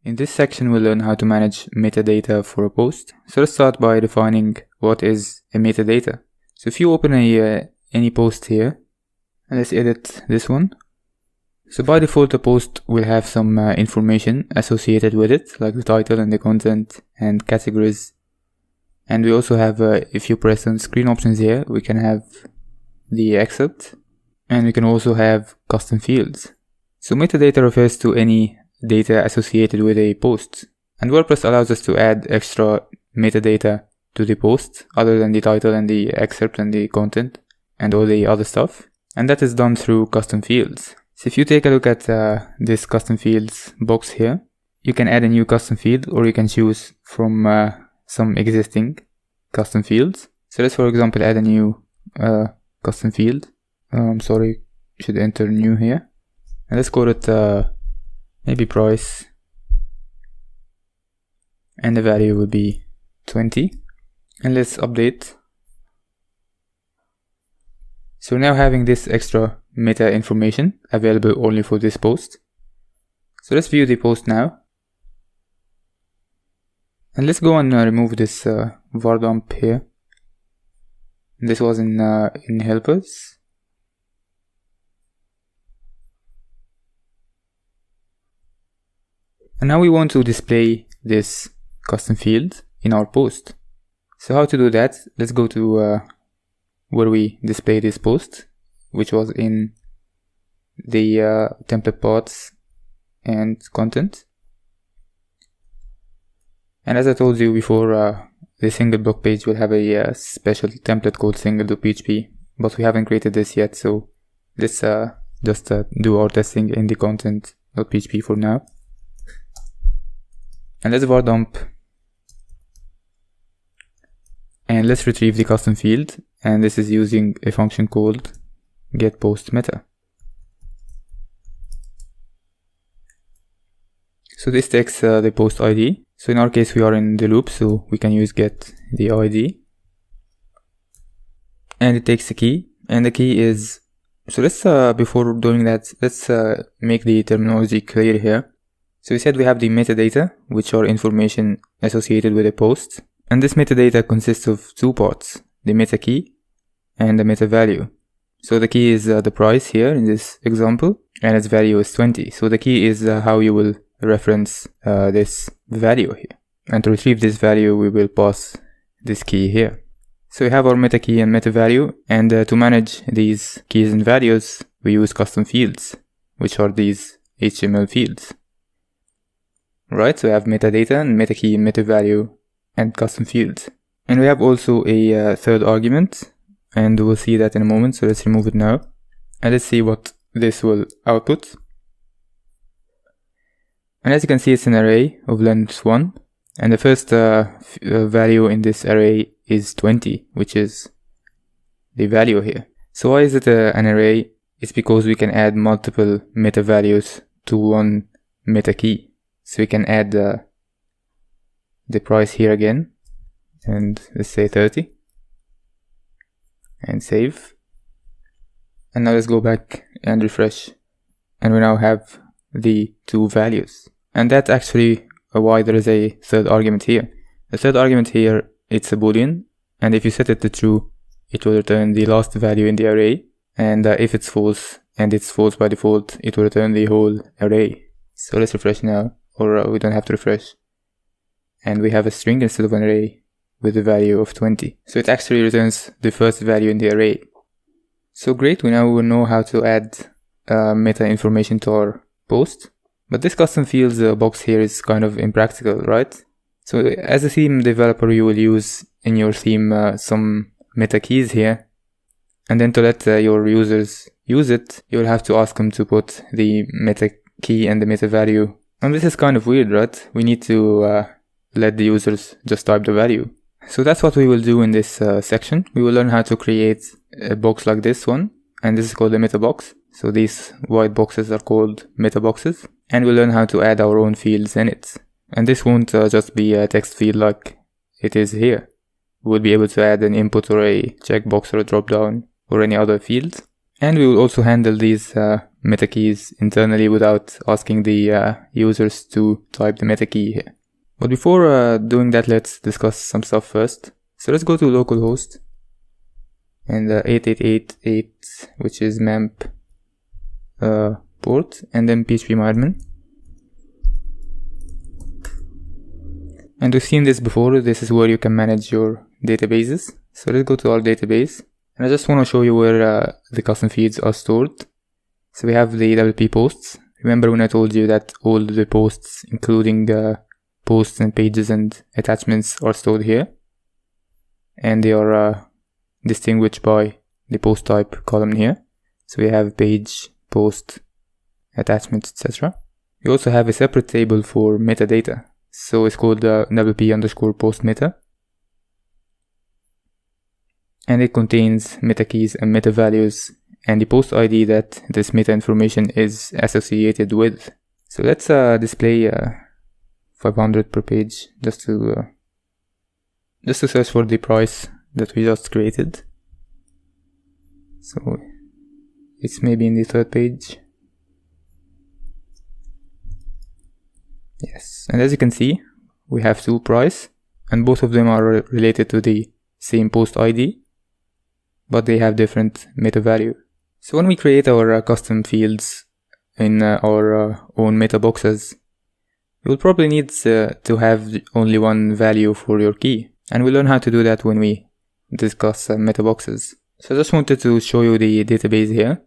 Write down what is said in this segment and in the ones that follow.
In this section we'll learn how to manage metadata for a post. So let's start by defining what is a metadata. So if you open any post here, and let's edit this one. So by default a post will have some information associated with it, like the title and the content and categories. And we also have, if you press on screen options here, we can have the excerpt, and we can also have custom fields. So metadata refers to any data associated with a post, and WordPress allows us to add extra metadata to the post other than the title and the excerpt and the content and all the other stuff, and that is done through custom fields. So if you take a look at this custom fields box here, you can add a new custom field, or you can choose from some existing custom fields. So let's for example add a new custom field. Should enter new here, and let's call it maybe price, and the value will be 20, and let's update. So now having this extra meta information available only for this post. So let's view the post now, and let's go and remove this var dump here. This was in helpers. And now we want to display this custom field in our post. So how to do that? Let's go to where we display this post, which was in the template parts and content. And as I told you before, the single blog page will have a special template called single.php, but we haven't created this yet, so let's just do our testing in the content.php for now. And let's var dump, and let's retrieve the custom field, and this is using a function called getPostMeta. So this takes the post ID. So in our case we are in the loop, so we can use get the ID, and it takes the key, and the key is, so let's before doing that, let's make the terminology clear here. So we said we have the metadata, which are information associated with a post, and this metadata consists of two parts, the meta key and the meta value. So the key is the price here in this example, and its value is 20. So the key is how you will reference this value here, and to retrieve this value we will pass this key here. So we have our meta key and meta value, and to manage these keys and values we use custom fields, which are these HTML fields. Right, so we have metadata and meta key, meta value, and custom fields. And we have also a third argument, and we'll see that in a moment, so let's remove it now. And let's see what this will output. And as you can see, it's an array of length 1, and the first value in this array is 20, which is the value here. So why is it an array? It's because we can add multiple meta values to one meta key. So we can add the price here again, and let's say 30, and save. And now let's go back and refresh, and we now have the two values. And that's actually why there is a third argument here. The third argument here, it's a boolean, and if you set it to true, it will return the last value in the array, and if it's false, and it's false by default, it will return the whole array. So let's refresh now. Or we don't have to refresh, and we have a string instead of an array with the value of 20. So it actually returns the first value in the array. So great, we now know how to add meta information to our post. But this custom fields box here is kind of impractical, right? So as a theme developer, you will use in your theme some meta keys here, and then to let your users use it, you'll have to ask them to put the meta key and the meta value. And this is kind of weird, right? We need to let the users just type the value. So that's what we will do in this section. We will learn how to create a box like this one, and this is called a meta box. So these white boxes are called meta boxes, and we'll learn how to add our own fields in it. And this won't just be a text field like it is here. We'll be able to add an input or a checkbox or a drop down or any other field. And we will also handle these meta keys internally without asking the users to type the meta key here. But before doing that, let's discuss some stuff first. So let's go to localhost and 8888, which is MAMP port, and then phpMyAdmin. And we've seen this before. This is where you can manage your databases. So let's go to our database, and I just want to show you where the custom fields are stored. So we have the WP posts. Remember when I told you that all the posts, including the posts and pages and attachments, are stored here, and they are distinguished by the post type column here. So we have page, post, attachments, etc. We also have a separate table for metadata. So it's called WP_post meta, and it contains meta keys and meta values and the post ID that this meta information is associated with. So let's display 500 per page just to search for the price that we just created. So it's maybe in the third page. Yes, and as you can see, we have two price, and both of them are related to the same post ID, but they have different meta value. So when we create our custom fields in our own meta boxes, you will probably need to have only one value for your key, and we'll learn how to do that when we discuss meta boxes. So I just wanted to show you the database here.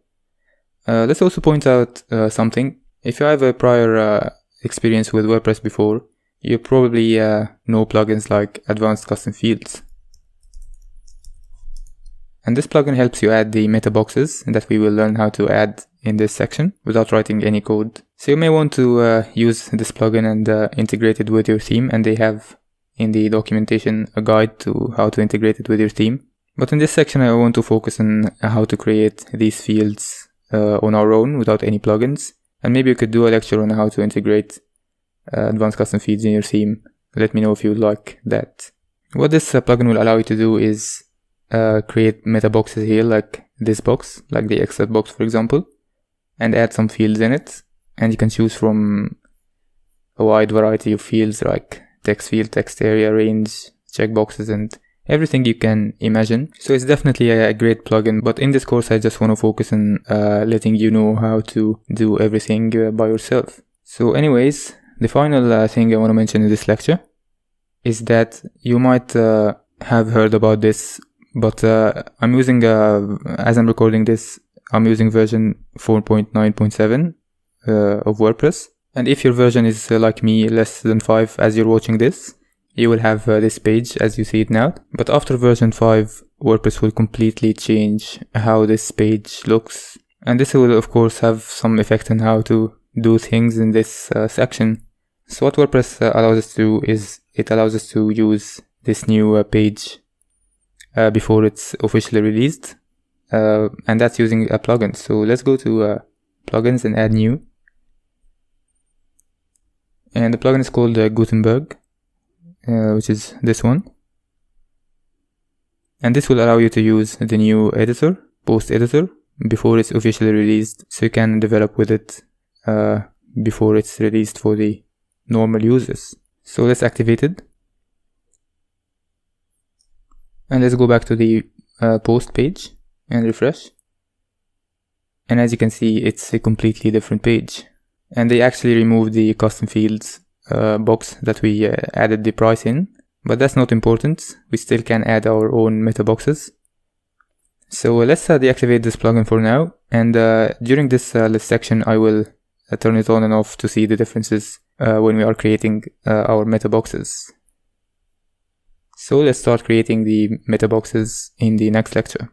Let's also point out something. If you have a prior experience with WordPress before, you probably know plugins like Advanced Custom Fields. And this plugin helps you add the meta boxes that we will learn how to add in this section without writing any code. So you may want to use this plugin and integrate it with your theme, and they have in the documentation a guide to how to integrate it with your theme. But in this section I want to focus on how to create these fields on our own without any plugins. And maybe you could do a lecture on how to integrate advanced custom fields in your theme. Let me know if you would like that. What this plugin will allow you to do is create meta boxes here, like this box, like the Excel box for example, and add some fields in it. And you can choose from a wide variety of fields like text field, text area, range, checkboxes, and everything you can imagine. So it's definitely a great plugin, but in this course I just want to focus on letting you know how to do everything by yourself. So anyways, the final thing I want to mention in this lecture is that you might have heard about this, but I'm using, as I'm recording this, I'm using version 4.9.7 of WordPress. And if your version is like me, less than 5 as you're watching this, you will have this page as you see it now. But after version 5, WordPress will completely change how this page looks. And this will of course have some effect on how to do things in this section. So what WordPress allows us to do is it allows us to use this new page before it's officially released. And that's using a plugin. So let's go to plugins and add new. And the plugin is called Gutenberg. Which is this one, and this will allow you to use the new editor, post editor, before it's officially released, so you can develop with it before it's released for the normal users. So let's activate it, and let's go back to the post page and refresh, and as you can see it's a completely different page, and they actually removed the custom fields box that we added the price in, but that's not important. We still can add our own meta boxes. So let's deactivate this plugin for now, and during this section I will turn it on and off to see the differences when we are creating our meta boxes. So let's start creating the meta boxes in the next lecture.